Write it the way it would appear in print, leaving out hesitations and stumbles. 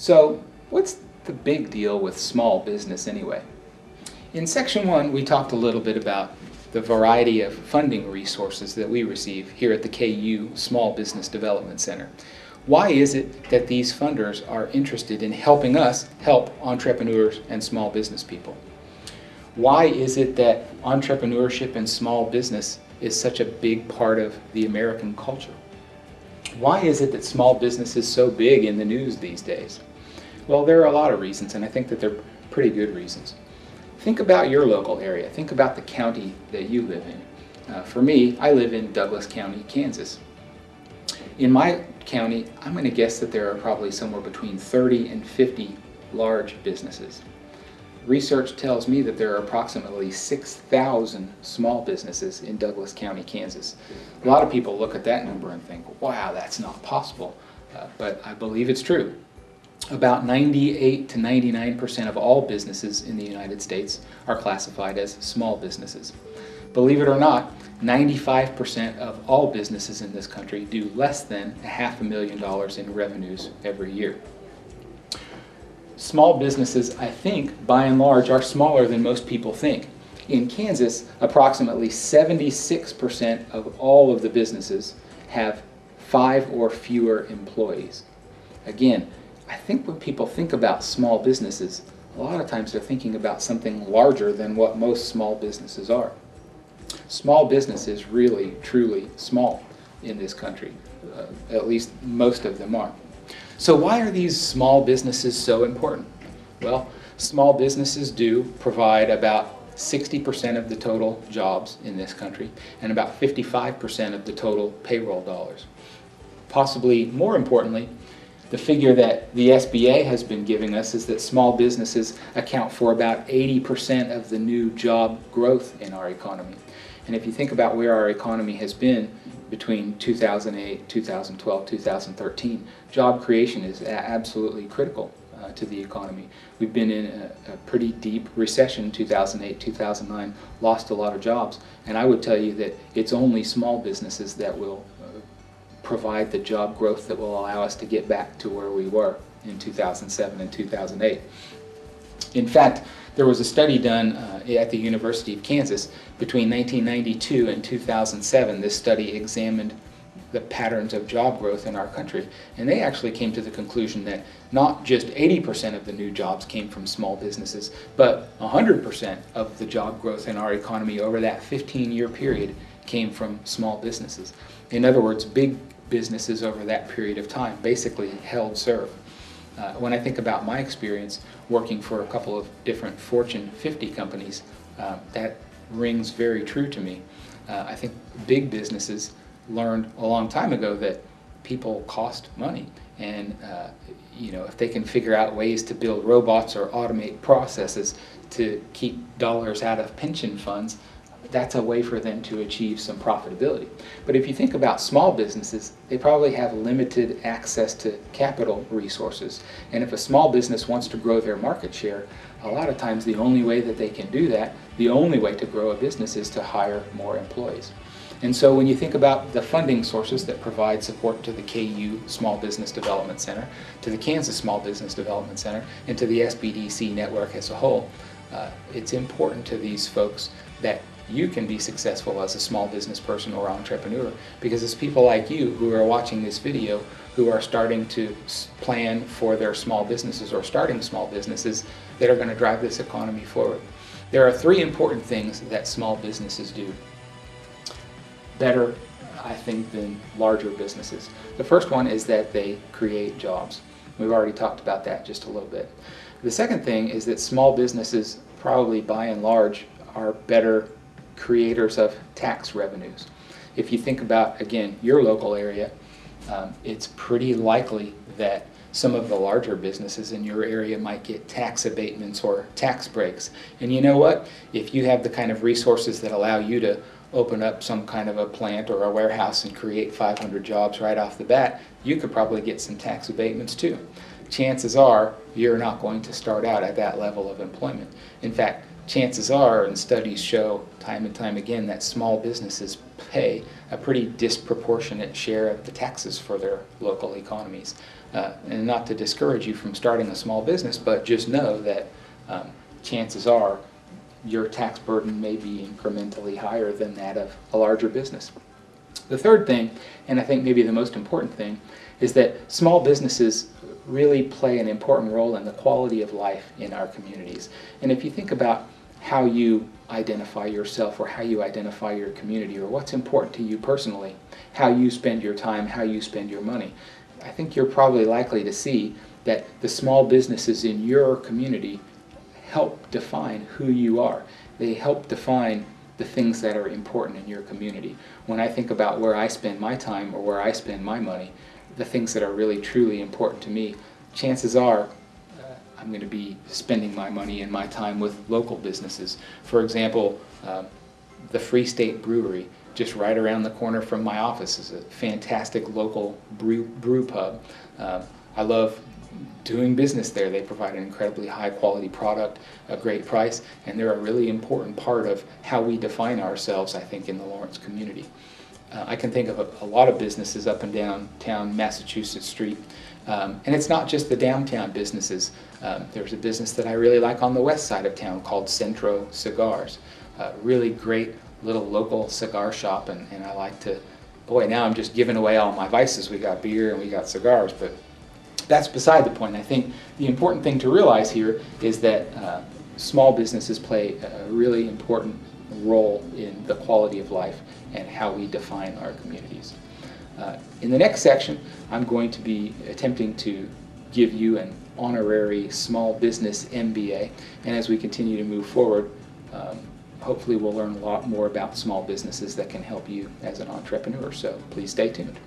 So, what's the big deal with small business anyway? In section 1, we talked a little bit about the variety of funding resources that we receive here at the KU Small Business Development Center. Why is it that these funders are interested in helping us help entrepreneurs and small business people? Why is it that entrepreneurship and small business is such a big part of the American culture? Why is it that small business is so big in the news these days? Well, there are a lot of reasons, and I think that they're pretty good reasons. Think about your local area. Think about the county that you live in. For me, I live in Douglas County, Kansas. In my county, I'm going to guess that there are probably somewhere between 30 and 50 large businesses. Research tells me that there are approximately 6,000 small businesses in Douglas County, Kansas. A lot of people look at that number and think, wow, that's not possible. But I believe it's true. About 98 to 99% of all businesses in the United States are classified as small businesses. Believe it or not, 95% of all businesses in this country do less than $500,000 in revenues every year. Small businesses, I think, by and large, are smaller than most people think. In Kansas, approximately 76% of all of the businesses have 5 or fewer employees. Again, I think when people think about small businesses, a lot of times they're thinking about something larger than what most small businesses are. Small business is really, truly small in this country. At least most of them are. So why are these small businesses so important? Well, small businesses do provide about 60% of the total jobs in this country and about 55% of the total payroll dollars. Possibly more importantly, the figure that the SBA has been giving us is that small businesses account for about 80% of the new job growth in our economy. And if you think about where our economy has been between 2008, 2012, 2013, job creation is absolutely critical to the economy. We've been in a pretty deep recession, 2008, 2009, lost a lot of jobs, and I would tell you that it's only small businesses that will provide the job growth that will allow us to get back to where we were in 2007 and 2008. In fact, there was a study done at the University of Kansas between 1992 and 2007. This study examined the patterns of job growth in our country, and they actually came to the conclusion that not just 80% of the new jobs came from small businesses, but 100% of the job growth in our economy over that 15-year period came from small businesses. In other words, big businesses over that period of time basically held serve. When I think about my experience working for a couple of different Fortune 50 companies, that rings very true to me. I think big businesses learned a long time ago that people cost money, and if they can figure out ways to build robots or automate processes to keep dollars out of pension funds, that's a way for them to achieve some profitability. But if you think about small businesses, they probably have limited access to capital resources. And if a small business wants to grow their market share, a lot of times the only way that they can do that, the only way to grow a business is to hire more employees. And so when you think about the funding sources that provide support to the KU Small Business Development Center, to the Kansas Small Business Development Center, and to the SBDC network as a whole, it's important to these folks that you can be successful as a small business person or entrepreneur, because it's people like you who are watching this video who are starting to plan for their small businesses or starting small businesses that are going to drive this economy forward. There are 3 important things that small businesses do better, I think, than larger businesses. The first one is that they create jobs. We've already talked about that just a little bit. The second thing is that small businesses, probably by and large, are better creators of tax revenues. If you think about, again, your local area, it's pretty likely that some of the larger businesses in your area might get tax abatements or tax breaks. And you know what? If you have the kind of resources that allow you to open up some kind of a plant or a warehouse and create 500 jobs right off the bat, you could probably get some tax abatements too. Chances are you're not going to start out at that level of employment. In fact, chances are, and studies show time and time again, that small businesses pay a pretty disproportionate share of the taxes for their local economies. And not to discourage you from starting a small business, but just know that chances are your tax burden may be incrementally higher than that of a larger business. The third thing, and I think maybe the most important thing, is that small businesses really play an important role in the quality of life in our communities. And if you think about how you identify yourself or how you identify your community or what's important to you personally, how you spend your time, how you spend your money, I think you're probably likely to see that the small businesses in your community help define who you are. They help define the things that are important in your community. When I think about where I spend my time or where I spend my money, the things that are really truly important to me, chances are I'm going to be spending my money and my time with local businesses. For example, the Free State Brewery, just right around the corner from my office, is a fantastic local brew pub. I love doing business there. They provide an incredibly high quality product, a great price, and they're a really important part of how we define ourselves, I think, in the Lawrence community. I can think of a lot of businesses up and downtown Massachusetts Street, and it's not just the downtown businesses. There's a business that I really like on the west side of town called Centro Cigars. Really great little local cigar shop, and I like to, boy, now I'm just giving away all my vices. We got beer and we got cigars, but that's beside the point. I think the important thing to realize here is that small businesses play a really important role in the quality of life and how we define our communities. In the next section, I'm going to be attempting to give you an honorary small business MBA, and as we continue to move forward, hopefully we'll learn a lot more about small businesses that can help you as an entrepreneur, so please stay tuned.